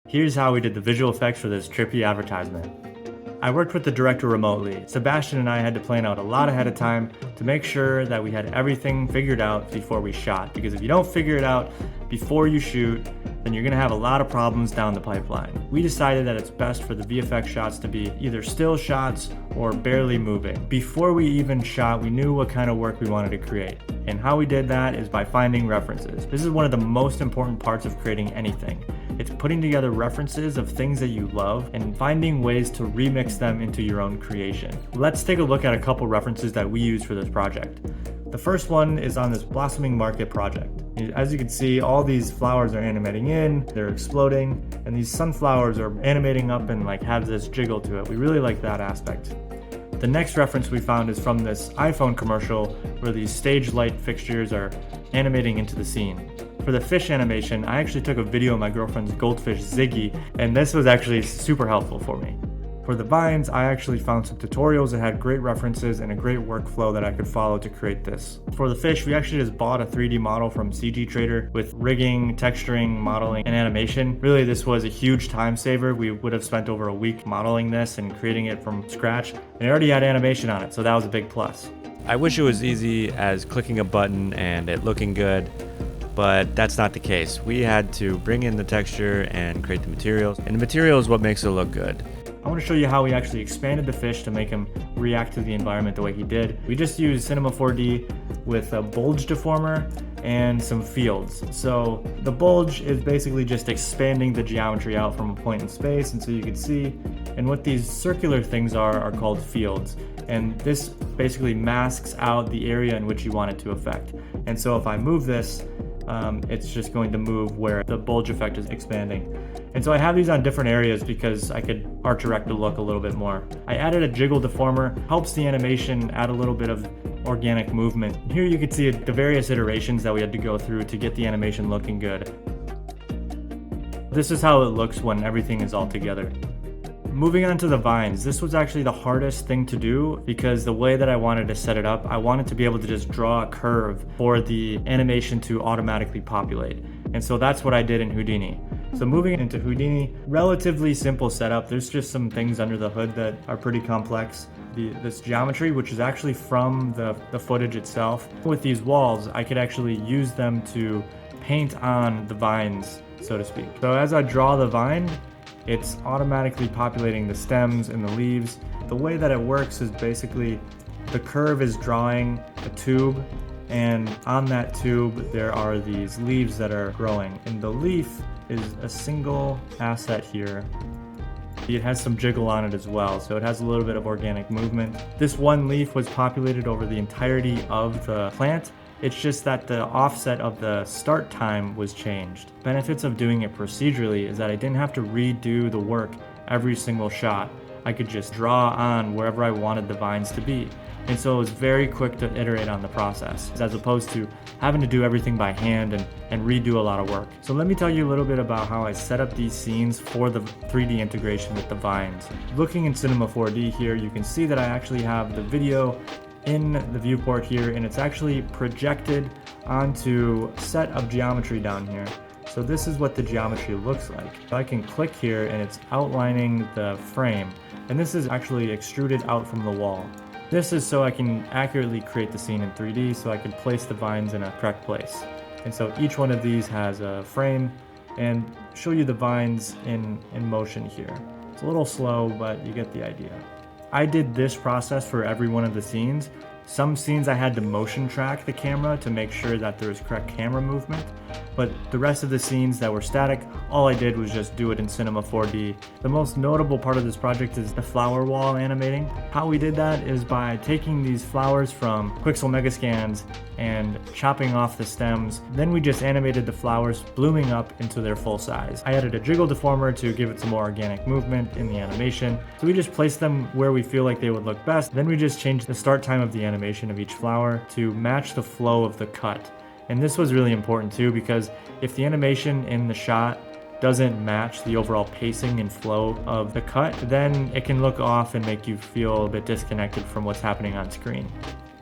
Here's how we did the visual effects for this trippy advertisement. I worked with the director remotely. Sebastian and I had to plan out a lot ahead of time to make sure that we had everything figured out before we shot. Because if you don't figure it out before you shoot, then you're gonna have a lot of problems down the pipeline. We decided that it's best for the VFX shots to be either still shots or barely moving. Before we even shot, we knew what kind of work we wanted to create. And how we did that is by finding references. This is one of the most important parts of creating anything. It's putting together references of things that you love and finding ways to remix them into your own creation. Let's take a look at a couple references that we used for this project. The first one is on this Blossoming Market project. As you can see, all these flowers are animating in, they're exploding, and these sunflowers are animating up and like have this jiggle to it. We really like that aspect. The next reference we found is from this iPhone commercial where these stage light fixtures are animating into the scene. For the fish animation, I actually took a video of my girlfriend's goldfish Ziggy, and this was actually super helpful for me. For the vines, I actually found some tutorials that had great references and a great workflow that I could follow to create this. For the fish, we actually just bought a 3D model from CG Trader with rigging, texturing, modeling, and animation. Really, this was a huge time saver. We would have spent over a week modeling this and creating it from scratch, and it already had animation on it, so that was a big plus. I wish it was easy as clicking a button and it looking good, but that's not the case. We had to bring in the texture and create the materials, and the material is what makes it look good. I want to show you how we actually expanded the fish to make him react to the environment the way he did. We just used Cinema 4D with a bulge deformer and some fields. So the bulge is basically just expanding the geometry out from a point in space, and so you can see, and what these circular things are called fields. And this basically masks out the area in which you want it to affect. And so if I move this, it's just going to move where the bulge effect is expanding. And so I have these on different areas because I could art direct the look a little bit more. I added a jiggle deformer, helps the animation add a little bit of organic movement. Here you can see the various iterations that we had to go through to get the animation looking good. This is how it looks when everything is all together. Moving on to the vines, this was actually the hardest thing to do because the way that I wanted to set it up, I wanted to be able to just draw a curve for the animation to automatically populate. And so that's what I did in Houdini. So moving into Houdini, relatively simple setup. There's just some things under the hood that are pretty complex. This geometry, which is actually from the footage itself. With these walls, I could actually use them to paint on the vines, so to speak. So as I draw the vine, it's automatically populating the stems and the leaves. The way that it works is basically the curve is drawing a tube, and on that tube there are these leaves that are growing, and the leaf is a single asset here. It has some jiggle on it as well, so it has a little bit of organic movement. This one leaf was populated over the entirety of the plant. It's just that the offset of the start time was changed. Benefits of doing it procedurally is that I didn't have to redo the work every single shot. I could just draw on wherever I wanted the vines to be. And so it was very quick to iterate on the process, as opposed to having to do everything by hand and redo a lot of work. So let me tell you a little bit about how I set up these scenes for the 3D integration with the vines. Looking in Cinema 4D here, you can see that I actually have the video in the viewport here, and it's actually projected onto a set of geometry down here. So this is what the geometry looks like. So I can click here and it's outlining the frame, and this is actually extruded out from the wall. This is so I can accurately create the scene in 3D, so I can place the vines in a correct place. And so each one of these has a frame, and show you the vines in motion here. It's a little slow, but you get the idea. I did this process for every one of the scenes. Some scenes I had to motion track the camera to make sure that there was correct camera movement, but the rest of the scenes that were static, all I did was just do it in Cinema 4D. The most notable part of this project is the flower wall animating. How we did that is by taking these flowers from Quixel Megascans and chopping off the stems. Then we just animated the flowers blooming up into their full size. I added a jiggle deformer to give it some more organic movement in the animation. So we just placed them where we feel like they would look best. Then we just changed the start time of the animation of each flower to match the flow of the cut. And this was really important too, because if the animation in the shot doesn't match the overall pacing and flow of the cut, then it can look off and make you feel a bit disconnected from what's happening on screen.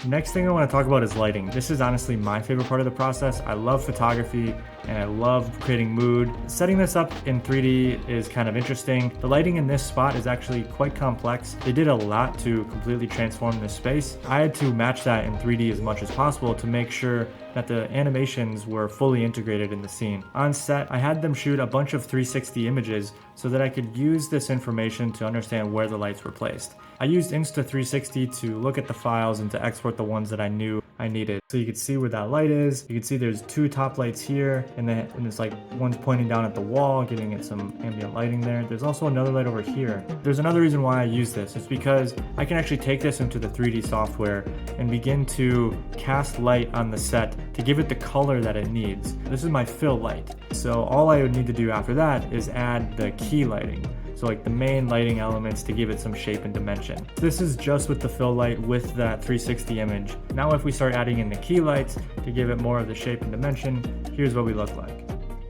Next thing I want to talk about is lighting. This is honestly my favorite part of the process. I love photography. and I love creating mood. Setting this up in 3D is kind of interesting. The lighting in this spot is actually quite complex. They did a lot to completely transform this space. I had to match that in 3D as much as possible to make sure that the animations were fully integrated in the scene. On set, I had them shoot a bunch of 360 images so that I could use this information to understand where the lights were placed. I used Insta360 to look at the files and to export the ones that I knew I needed. So you can see where that light is. You can see there's 2 top lights here, and it's like one's pointing down at the wall, giving it some ambient lighting there. There's also another light over here. There's another reason why I use this. It's because I can actually take this into the 3D software and begin to cast light on the set to give it the color that it needs. This is my fill light. So all I would need to do after that is add the key lighting. So like the main lighting elements to give it some shape and dimension. This is just with the fill light with that 360 image. Now if we start adding in the key lights to give it more of the shape and dimension, here's what we look like.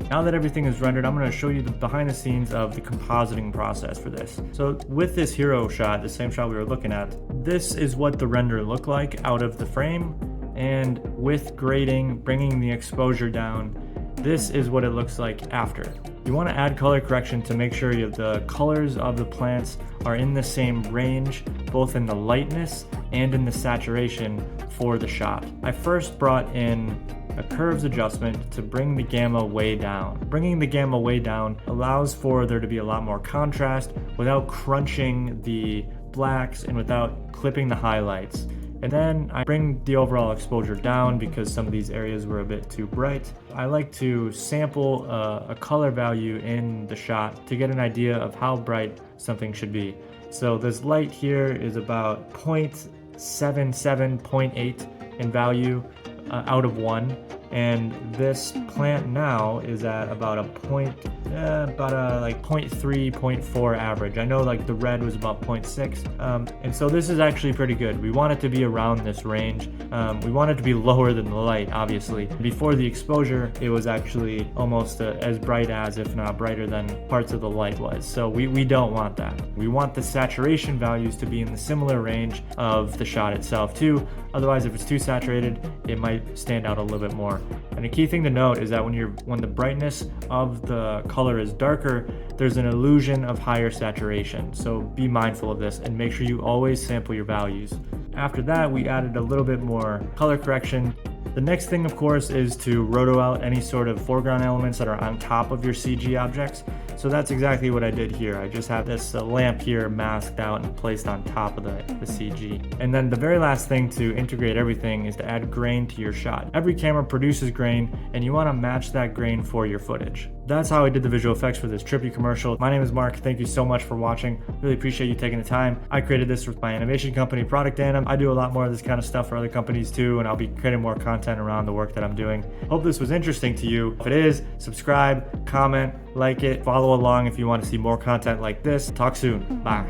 Now that everything is rendered, I'm going to show you the behind the scenes of the compositing process for this. So with this hero shot, the same shot we were looking at, this is what the render looked like out of the frame, and with grading, bringing the exposure down, this is what it looks like after. You want to add color correction to make sure the colors of the plants are in the same range, both in the lightness and in the saturation for the shot. I first brought in a curves adjustment to bring the gamma way down. Bringing the gamma way down allows for there to be a lot more contrast without crunching the blacks and without clipping the highlights. And then I bring the overall exposure down because some of these areas were a bit too bright. I like to sample a color value in the shot to get an idea of how bright something should be. So this light here is about 0.77, 0.8 in value out of 1. And this plant now is at about a 0.3, 0.4 average. I know like the red was about 0.6, and so this is actually pretty good. We want it to be around this range. We want it to be lower than the light, obviously. Before the exposure, it was actually almost as bright as, if not brighter than, parts of the light was. So we don't want that. We want the saturation values to be in the similar range of the shot itself too. Otherwise, if it's too saturated, it might stand out a little bit more. And a key thing to note is that when the brightness of the color is darker, there's an illusion of higher saturation. So be mindful of this and make sure you always sample your values. After that, we added a little bit more color correction. The next thing, of course, is to roto out any sort of foreground elements that are on top of your CG objects. So that's exactly what I did here. I just have this lamp here masked out and placed on top of the CG. And then the very last thing to integrate everything is to add grain to your shot. Every camera produces grain, and you want to match that grain for your footage. That's how I did the visual effects for this trippy commercial. My name is Mark. Thank you so much for watching. Really appreciate you taking the time. I created this with my animation company, Product Anim. I do a lot more of this kind of stuff for other companies too, and I'll be creating more content around the work that I'm doing. Hope this was interesting to you. If it is, subscribe, comment, like it, follow along if you want to see more content like this. Talk soon. Bye.